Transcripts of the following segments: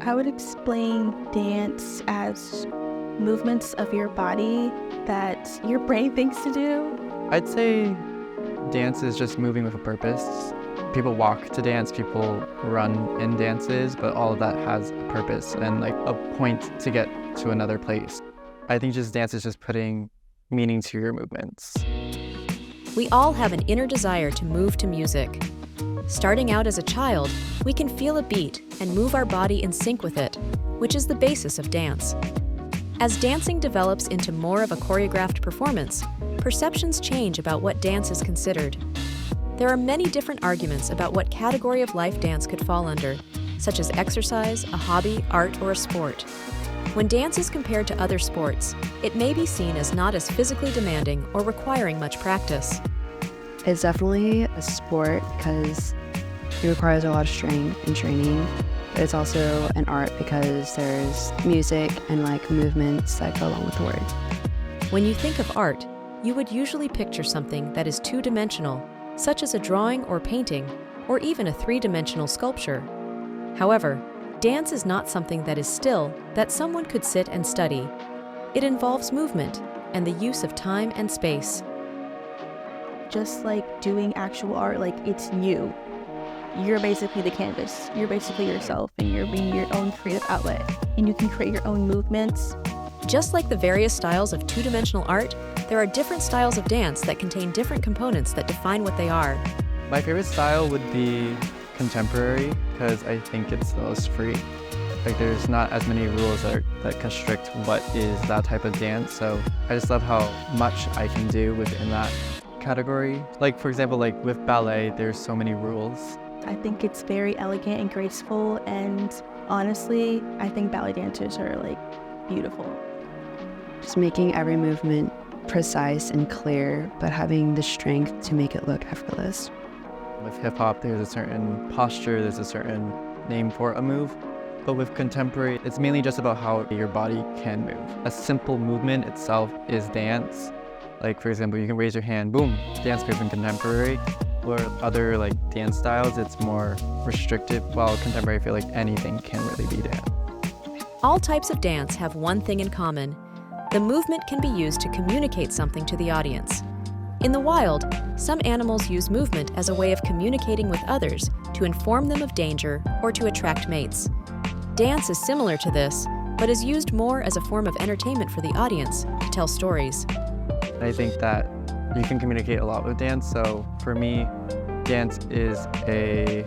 I would explain dance as movements of your body that your brain thinks to do. I'd say dance is just moving with a purpose. People walk to dance, people run in dances, but all of that has a purpose and like a point to get to another place. I think just dance is just putting meaning to your movements. We all have an inner desire to move to music. Starting out as a child, we can feel a beat and move our body in sync with it, which is the basis of dance. As dancing develops into more of a choreographed performance, perceptions change about what dance is considered. There are many different arguments about what category of life dance could fall under, such as exercise, a hobby, art, or a sport. When dance is compared to other sports, it may be seen as not as physically demanding or requiring much practice. It's definitely a sport because it requires a lot of strength and training. But it's also an art because there's music and like movements that go along with the words. When you think of art, you would usually picture something that is two-dimensional, such as a drawing or painting, or even a three-dimensional sculpture. However, dance is not something that is still, that someone could sit and study. It involves movement and the use of time and space. Just like doing actual art, like it's you. You're basically the canvas. You're basically yourself, and you're being your own creative outlet. And you can create your own movements. Just like the various styles of two-dimensional art, there are different styles of dance that contain different components that define what they are. My favorite style would be contemporary because I think it's the most free. Like there's not as many rules that constrict what is that type of dance, so I just love how much I can do within that category. Like for example, like with ballet, there's so many rules. I think it's very elegant and graceful, and honestly, I think ballet dancers are like beautiful. Just making every movement precise and clear, but having the strength to make it look effortless. With hip-hop, there's a certain posture, there's a certain name for a move. But with contemporary, it's mainly just about how your body can move. A simple movement itself is dance. Like for example, you can raise your hand, boom, dance move in contemporary. Or other like dance styles, it's more restrictive, while contemporary, I feel like anything can really be dance. All types of dance have one thing in common. The movement can be used to communicate something to the audience. In the wild, some animals use movement as a way of communicating with others to inform them of danger or to attract mates. Dance is similar to this, but is used more as a form of entertainment for the audience to tell stories. I think that you can communicate a lot with dance, so for me, dance is a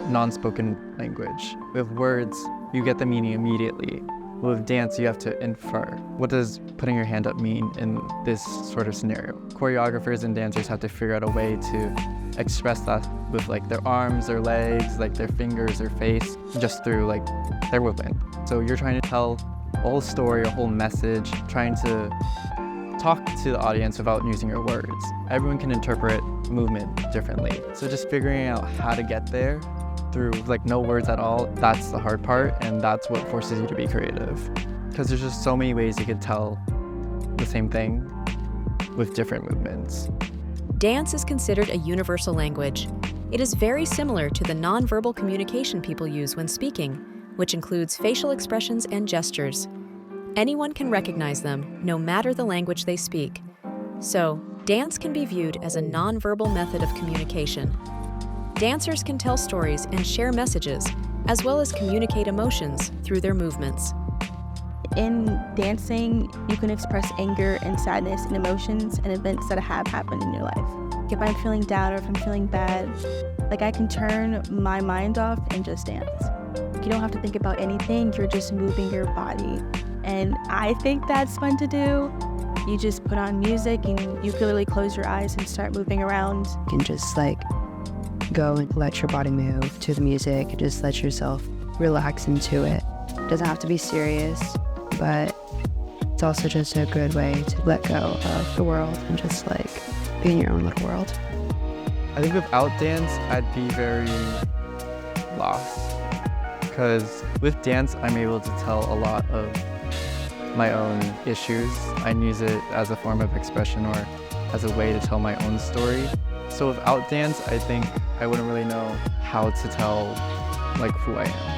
non-spoken language. With words, you get the meaning immediately. With dance, you have to infer. What does putting your hand up mean in this sort of scenario? Choreographers and dancers have to figure out a way to express that with like their arms, their legs, like their fingers, their face, just through like their movement. So you're trying to tell a whole story, a whole message, trying to talk to the audience without using your words. Everyone can interpret movement differently. So just figuring out how to get there through like no words at all, that's the hard part, and that's what forces you to be creative. Because there's just so many ways you could tell the same thing with different movements. Dance is considered a universal language. It is very similar to the nonverbal communication people use when speaking, which includes facial expressions and gestures. Anyone can recognize them, no matter the language they speak. So, dance can be viewed as a nonverbal method of communication. Dancers can tell stories and share messages, as well as communicate emotions through their movements. In dancing, you can express anger and sadness and emotions and events that have happened in your life. If I'm feeling down or if I'm feeling bad, like I can turn my mind off and just dance. You don't have to think about anything, you're just moving your body. And I think that's fun to do. You just put on music and you can literally close your eyes and start moving around. You can just like go and let your body move to the music and just let yourself relax into it. It doesn't have to be serious, but it's also just a good way to let go of the world and just like be in your own little world. I think without dance, I'd be very lost. Because with dance, I'm able to tell a lot of my own issues. I use it as a form of expression or as a way to tell my own story. So without dance, I think I wouldn't really know how to tell like who I am.